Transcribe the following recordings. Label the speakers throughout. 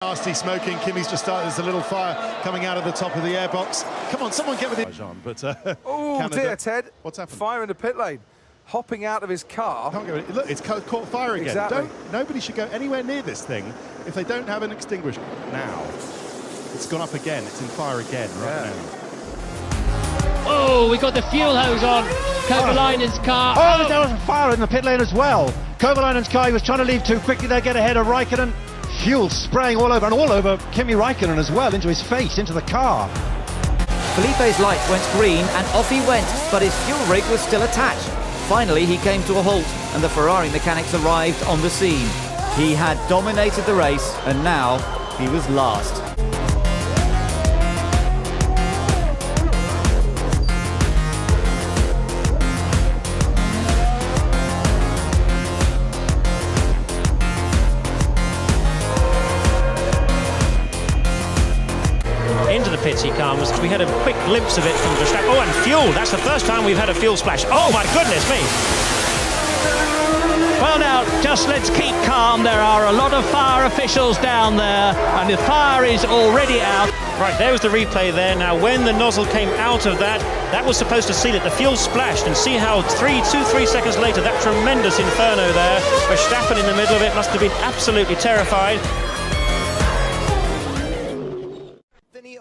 Speaker 1: Nasty smoking. Kimi's just started. There's a little fire coming out of the top of the airbox. Come on, someone get with it. But
Speaker 2: oh dear, Ted!
Speaker 1: What's happened?
Speaker 2: Fire in the pit lane, hopping out of his car.
Speaker 1: Can't go in. Look, it's caught fire again.
Speaker 2: Exactly.
Speaker 1: Nobody should go anywhere near this thing if they don't have an extinguisher. Now, it's gone up again. It's in fire again right now.
Speaker 3: Oh, we got the fuel hose on Kovalainen's car.
Speaker 4: Oh, there was a fire in the pit lane as well. Kovalainen's car, he was trying to leave too quickly there, get ahead of Raikkonen. Fuel spraying all over, and all over Kimi Raikkonen as well, into his face, into the car.
Speaker 5: Felipe's light went green and off he went, but his fuel rig was still attached. Finally, he came to a halt and the Ferrari mechanics arrived on the scene. He had dominated the race and now he was last.
Speaker 3: Into the pits he comes. We had a quick glimpse of it from Verstappen. Oh, and fuel. That's the first time we've had a fuel splash. Oh, my goodness me. Well, now, just let's keep calm. There are a lot of fire officials down there, and the fire is already out. Right, there was the replay there. Now, when the nozzle came out of that, that was supposed to seal it. The fuel splashed, and see how 3 seconds later, that tremendous inferno there. Verstappen in the middle of it must have been absolutely terrified.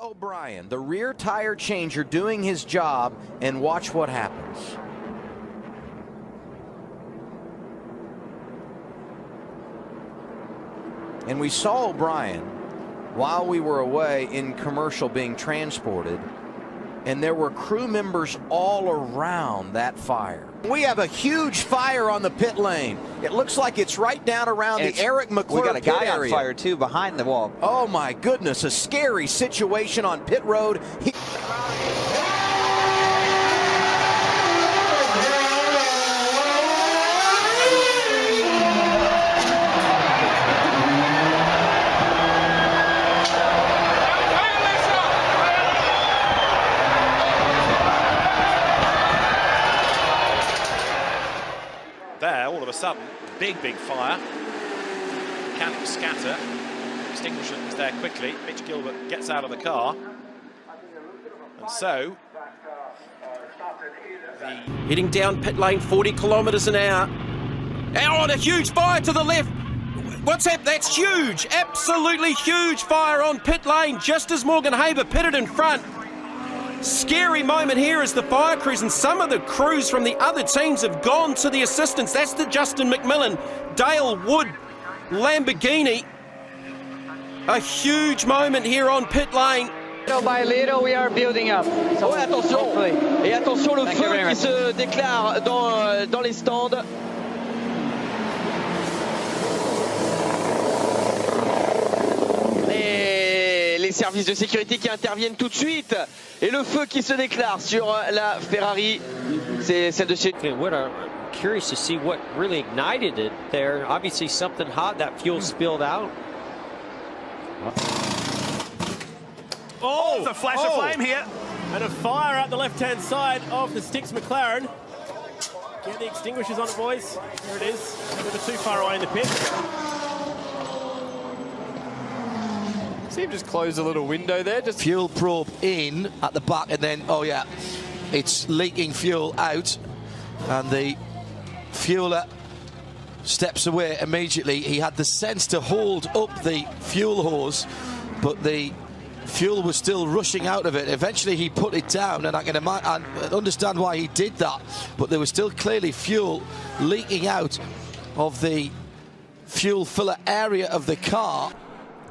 Speaker 6: O'Brien, the rear tire changer, doing his job, and watch what happens. And we saw O'Brien while we were away in commercial being transported, and there were crew members all around that fire. We have a huge fire on the pit lane. It looks like it's right down around the Eric McClure
Speaker 7: We got a guy
Speaker 6: pit
Speaker 7: on
Speaker 6: area.
Speaker 7: fire too behind the wall.
Speaker 6: Oh my goodness, a scary situation on pit road.
Speaker 8: There, all of a sudden, big fire. Mechanics scatter. Extinguisher is there quickly. Mitch Gilbert gets out of the car. And so...
Speaker 9: Heading down pit lane, 40 kilometres an hour. Oh, and a huge fire to the left. What's that? That's huge. Absolutely huge fire on pit lane, just as Morgan Haber pitted in front. Scary moment here as the fire crews and some of the crews from the other teams have gone to the assistance. That's the Justin McMillan, Dale Wood, Lamborghini. A huge moment here on pit lane.
Speaker 10: Little by little we are building up. So
Speaker 7: ouais, attention. Et attention le feu qui se déclare dans les stands. Les services de sécurité qui interviennent tout de suite et le feu qui se déclare sur la Ferrari, c'est celle de chez.
Speaker 3: Curious to see what really ignited it there. Obviously something hot, that fuel spilled out.
Speaker 8: Oh, there's a flash of flame here. And a fire out the left-hand side of the Sticks McLaren. Get the extinguishers on it, boys. Here it is. Never too far away in the pit.
Speaker 2: See him just close a little window there. Just
Speaker 11: fuel probe in at the back, and then, oh yeah, it's leaking fuel out, and the fueler steps away immediately. He had the sense to hold up the fuel hose, but the fuel was still rushing out of it. Eventually he put it down, and I can understand why he did that, but there was still clearly fuel leaking out of the fuel filler area of the car.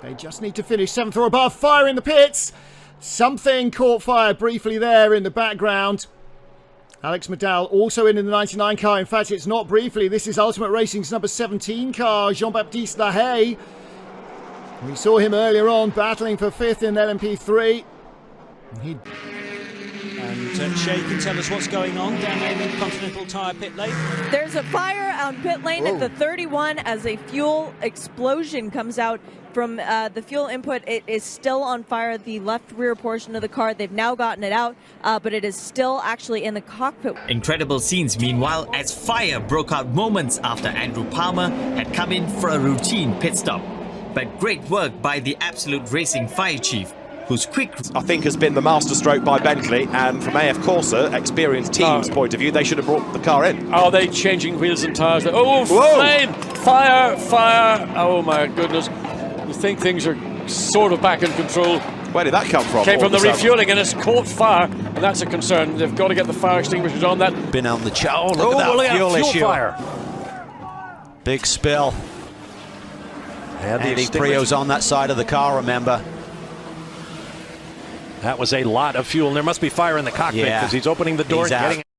Speaker 12: They just need to finish 7th or above. Fire in the pits. Something caught fire briefly there in the background. Alex McDowell also in the 99 car. In fact, it's not briefly. This is Ultimate Racing's number 17 car, Jean-Baptiste Lahaye. We saw him earlier on battling for 5th in LMP3.
Speaker 3: And Shay can tell us what's going on down there in the Continental Tire pit lane.
Speaker 13: There's a fire on pit lane at the 31 as a fuel explosion comes out from the fuel input. It is still on fire, the left rear portion of the car. They've now gotten it out, but it is still actually in the cockpit.
Speaker 5: Incredible scenes meanwhile as fire broke out moments after Andrew Palmer had come in for a routine pit stop.
Speaker 14: but great work by the Absolute Racing Fire Chief, whose quick...
Speaker 15: I think has been the masterstroke by Bentley, and from AF Corsa, experienced team's point of view, they should have brought the car in.
Speaker 16: Are they changing wheels and tyres? Oh,
Speaker 15: whoa!
Speaker 16: Flame! Fire! Fire! Oh my goodness. You think things are sort of back in control.
Speaker 15: Where did that come from?
Speaker 16: Came from the refueling, and it's caught fire, and that's a concern. They've got to get the fire extinguishers on that.
Speaker 11: Been on the chow. Look at that fuel issue.
Speaker 16: Fire.
Speaker 11: Big spill.
Speaker 17: And
Speaker 11: Andy Prio's on that side of the car, remember.
Speaker 17: That was a lot of fuel. And there must be fire in the cockpit because he's opening the door, getting